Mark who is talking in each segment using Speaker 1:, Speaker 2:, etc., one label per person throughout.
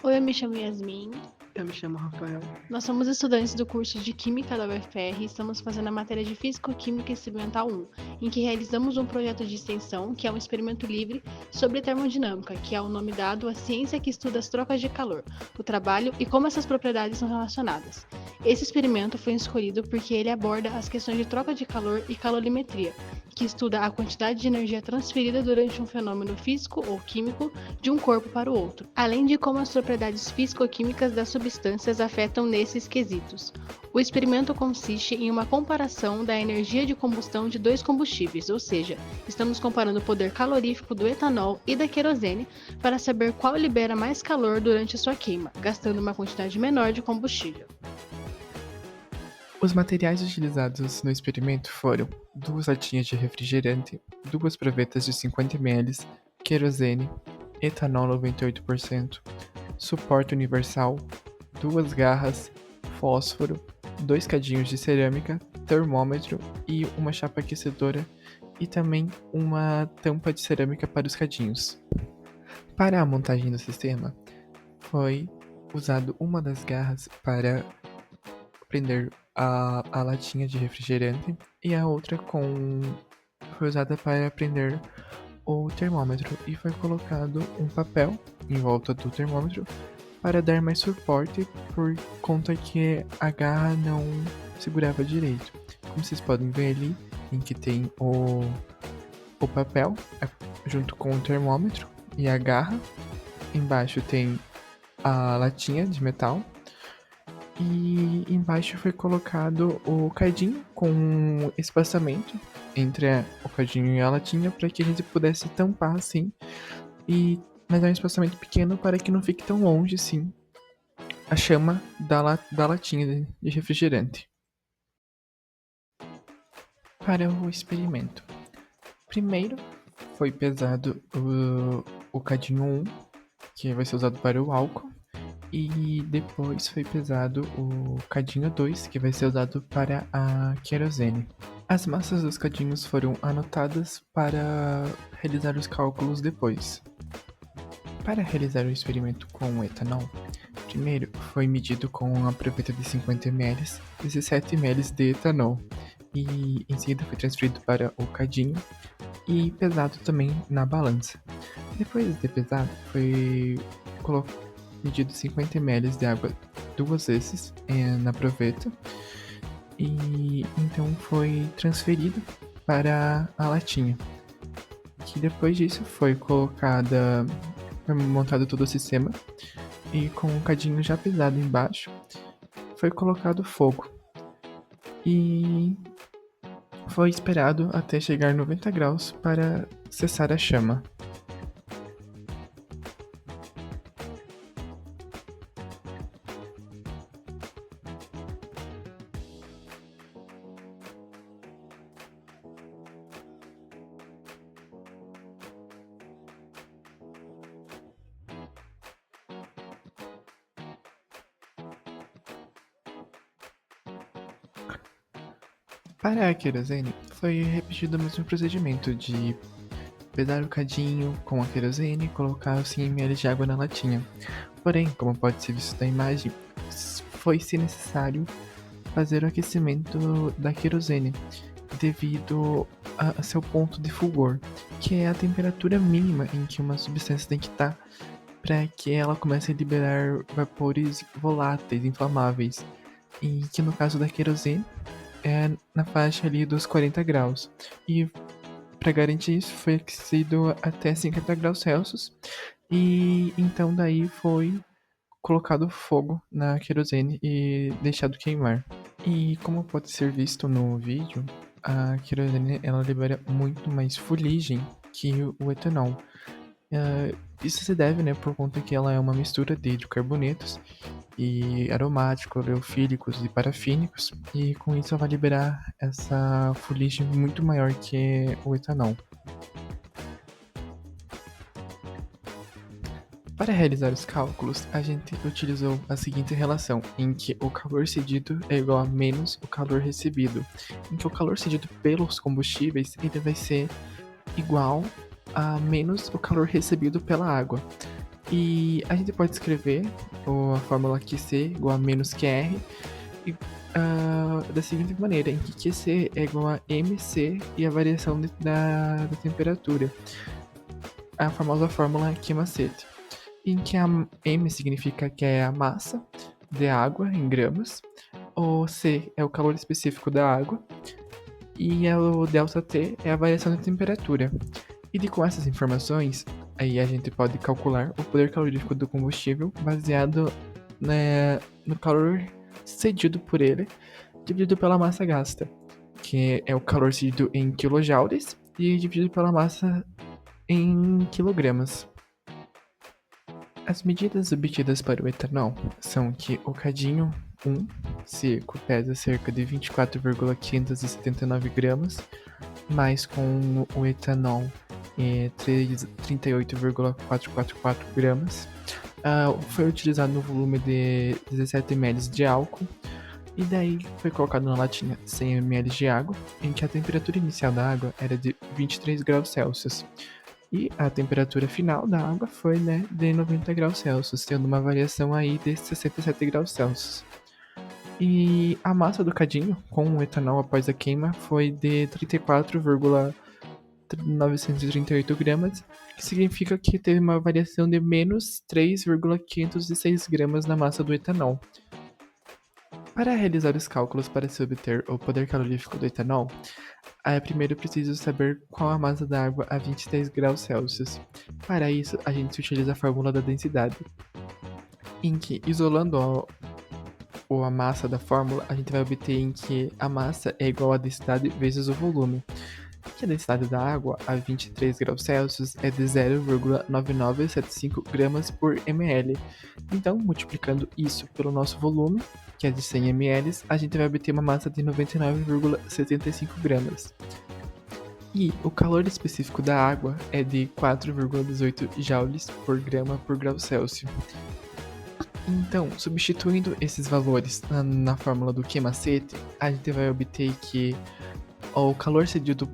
Speaker 1: Oi, eu me chamo Yasmin.
Speaker 2: Eu me chamo Rafael.
Speaker 1: Nós somos estudantes do curso de Química da UFR e estamos fazendo a matéria de Físico-Química Experimental 1, em que realizamos um projeto de extensão, que é um experimento livre, sobre termodinâmica, que é o nome dado à ciência que estuda as trocas de calor, o trabalho e como essas propriedades são relacionadas. Esse experimento foi escolhido porque ele aborda as questões de troca de calor e calorimetria, que estuda a quantidade de energia transferida durante um fenômeno físico ou químico de um corpo para o outro, além de como as propriedades físico-químicas das substâncias afetam nesses quesitos. O experimento consiste em uma comparação da energia de combustão de dois combustíveis, ou seja, estamos comparando o poder calorífico do etanol e da querosene para saber qual libera mais calor durante a sua queima, gastando uma quantidade menor de combustível.
Speaker 2: Os materiais utilizados no experimento foram 2 latinhas de refrigerante, 2 provetas de 50 ml, querosene, etanol 98%, suporte universal, 2 garras, fósforo, 2 cadinhos de cerâmica, termômetro e uma chapa aquecedora e também uma tampa de cerâmica para os cadinhos. Para a montagem do sistema, foi usado uma das garras para prender a latinha de refrigerante e a outra foi usada para prender o termômetro e foi colocado um papel em volta do termômetro para dar mais suporte por conta que a garra não segurava direito. Como vocês podem ver ali, em que tem o papel junto com o termômetro e a garra. Embaixo tem a latinha de metal e embaixo foi colocado o cadinho com espaçamento entre o cadinho e a latinha para que a gente pudesse tampar assim, mas é um espaçamento pequeno para que não fique tão longe assim a chama da latinha de refrigerante. Para o experimento, primeiro foi pesado o cadinho 1, que vai ser usado para o álcool. E depois foi pesado o cadinho 2, que vai ser usado para a querosene. As massas dos cadinhos foram anotadas para realizar os cálculos depois. Para realizar o experimento com o etanol, primeiro foi medido com a proveta de 50 ml 17 ml de etanol e em seguida foi transferido para o cadinho e pesado também na balança. Depois de pesado, foi medido 50 ml de água 2 vezes na proveta e então foi transferido para a latinha. Que depois disso foi montado todo o sistema e com um cadinho já pesado embaixo foi colocado fogo e foi esperado até chegar 90 graus para cessar a chama. Para a querosene, foi repetido o mesmo procedimento de pesar o cadinho com a querosene e colocar os 100 ml de água na latinha. Porém, como pode ser visto da imagem, foi-se necessário fazer o aquecimento da querosene devido a seu ponto de fulgor, que é a temperatura mínima em que uma substância tem que estar para que ela comece a liberar vapores voláteis, inflamáveis, e que no caso da querosene é na faixa ali dos 40 graus. E para garantir isso foi aquecido até 50 graus Celsius e então daí foi colocado fogo na querosene e deixado queimar. E como pode ser visto no vídeo, a querosene ela libera muito mais fuligem que o etanol. Isso se deve, né, por conta que ela é uma mistura de hidrocarbonetos e aromáticos, oleofílicos e parafínicos, e com isso ela vai liberar essa fuligem muito maior que o etanol. Para realizar os cálculos, a gente utilizou a seguinte relação, em que o calor cedido é igual a menos o calor recebido, em que o calor cedido pelos combustíveis ele vai ser igual a menos o calor recebido pela água. E a gente pode escrever a fórmula QC igual a menos QR e, da seguinte maneira, em que QC é igual a MC e a variação da temperatura, a famosa fórmula Q-macete, em que a M significa que é a massa de água em gramas, o C é o calor específico da água e o ΔT é a variação da temperatura. E com essas informações, aí a gente pode calcular o poder calorífico do combustível baseado, né, no calor cedido por ele, dividido pela massa gasta, que é o calor cedido em kilojoules e dividido pela massa em quilogramas. As medidas obtidas para o etanol são que o cadinho 1 seco pesa cerca de 24,579 gramas, mais com o etanol 38,444 gramas. Foi utilizado no volume de 17 ml de álcool e daí foi colocado na latinha 100 ml de água, em que a temperatura inicial da água era de 23 graus Celsius. E a temperatura final da água foi, de 90 graus Celsius, tendo uma variação aí de 67 graus Celsius. E a massa do cadinho com o etanol após a queima foi de 34,938 gramas, que significa que teve uma variação de menos 3,506 gramas na massa do etanol. Para realizar os cálculos para se obter o poder calorífico do etanol, primeiro preciso saber qual a massa da água a 23 graus Celsius. Para isso, a gente utiliza a fórmula da densidade, em que, isolando a massa da fórmula, a gente vai obter em que a massa é igual à densidade vezes o volume, que a densidade da água a 23 graus Celsius é de 0,9975 gramas por ml. Então, multiplicando isso pelo nosso volume, que é de 100 ml, a gente vai obter uma massa de 99,75 gramas. E o calor específico da água é de 4,18 joules por grama por grau Celsius. Então, substituindo esses valores na fórmula do Q-macete, a gente vai obter que o calor cedido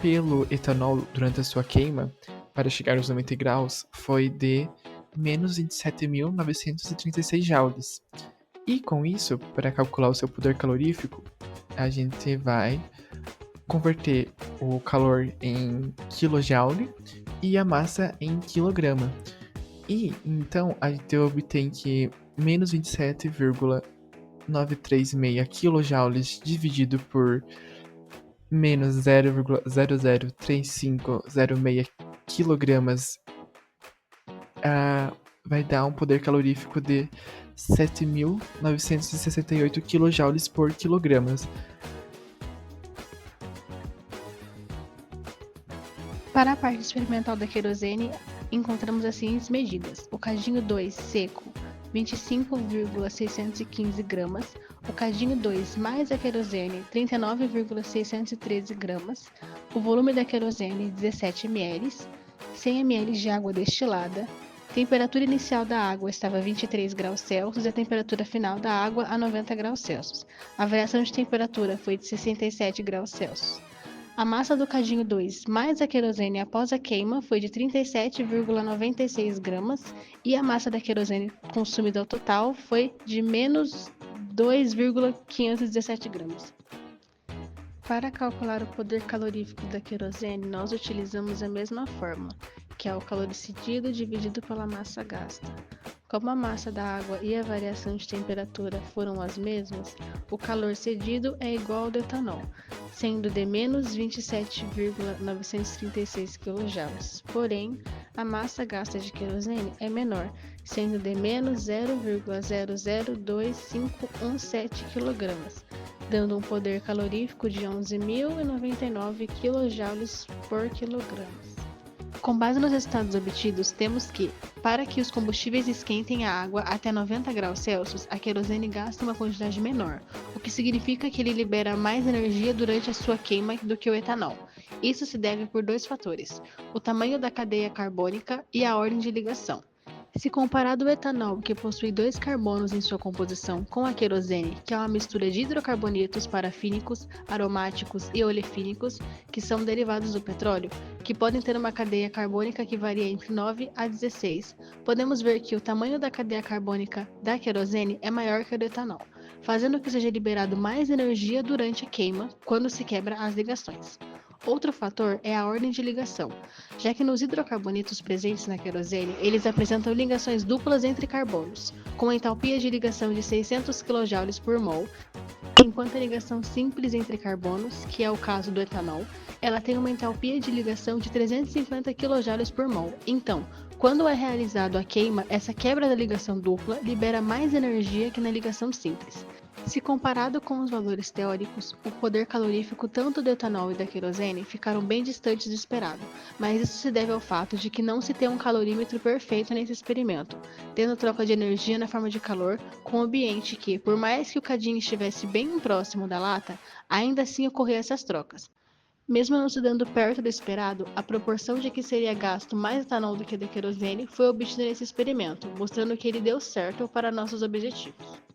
Speaker 2: pelo etanol durante a sua queima, para chegar aos 90 graus, foi de menos 27.936 joules. E com isso, para calcular o seu poder calorífico, a gente vai converter o calor em kilojoule e a massa em quilograma. E então a gente obtém que menos 27,936 kilojoules dividido por menos 0,003506 quilogramas vai dar um poder calorífico de 7.968 kilojoules por quilogramas.
Speaker 1: Para a parte experimental da querosene, encontramos as seguintes medidas: o cadinho 2 seco, 25,615 gramas, o cadinho 2 mais a querosene, 39,613 gramas, o volume da querosene, 17 ml, 100 ml de água destilada, temperatura inicial da água estava a 23 graus Celsius e a temperatura final da água a 90 graus Celsius. A variação de temperatura foi de 67 graus Celsius. A massa do cadinho 2 mais a querosene após a queima foi de 37,96 gramas e a massa da querosene consumida ao total foi de menos 2,517 gramas. Para calcular o poder calorífico da querosene, nós utilizamos a mesma fórmula, que é o calor cedido dividido pela massa gasta. Como a massa da água e a variação de temperatura foram as mesmas, o calor cedido é igual ao do etanol, sendo de menos 27,936 kJ. Porém, a massa gasta de querosene é menor, sendo de menos 0,002517 kg, dando um poder calorífico de 11.099 kJ por quilograma. Com base nos resultados obtidos, temos que, para que os combustíveis esquentem a água até 90 graus Celsius, a querosene gasta uma quantidade menor, o que significa que ele libera mais energia durante a sua queima do que o etanol. Isso se deve por dois fatores: o tamanho da cadeia carbônica e a ordem de ligação. Se comparado o etanol, que possui dois carbonos em sua composição, com a querosene, que é uma mistura de hidrocarbonetos parafínicos, aromáticos e olefínicos, que são derivados do petróleo, que podem ter uma cadeia carbônica que varia entre 9 a 16, podemos ver que o tamanho da cadeia carbônica da querosene é maior que o do etanol, fazendo que seja liberado mais energia durante a queima, quando se quebra as ligações. Outro fator é a ordem de ligação, já que nos hidrocarbonetos presentes na querosene, eles apresentam ligações duplas entre carbonos, com entalpia de ligação de 600 kJ por mol, enquanto a ligação simples entre carbonos, que é o caso do etanol, ela tem uma entalpia de ligação de 350 kJ por mol. Então, quando é realizado a queima, essa quebra da ligação dupla libera mais energia que na ligação simples. Se comparado com os valores teóricos, o poder calorífico tanto do etanol e da querosene ficaram bem distantes do esperado, mas isso se deve ao fato de que não se tem um calorímetro perfeito nesse experimento, tendo troca de energia na forma de calor com o ambiente que, por mais que o cadinho estivesse bem próximo da lata, ainda assim ocorriam essas trocas. Mesmo não se dando perto do esperado, a proporção de que seria gasto mais etanol do que da querosene foi obtida nesse experimento, mostrando que ele deu certo para nossos objetivos.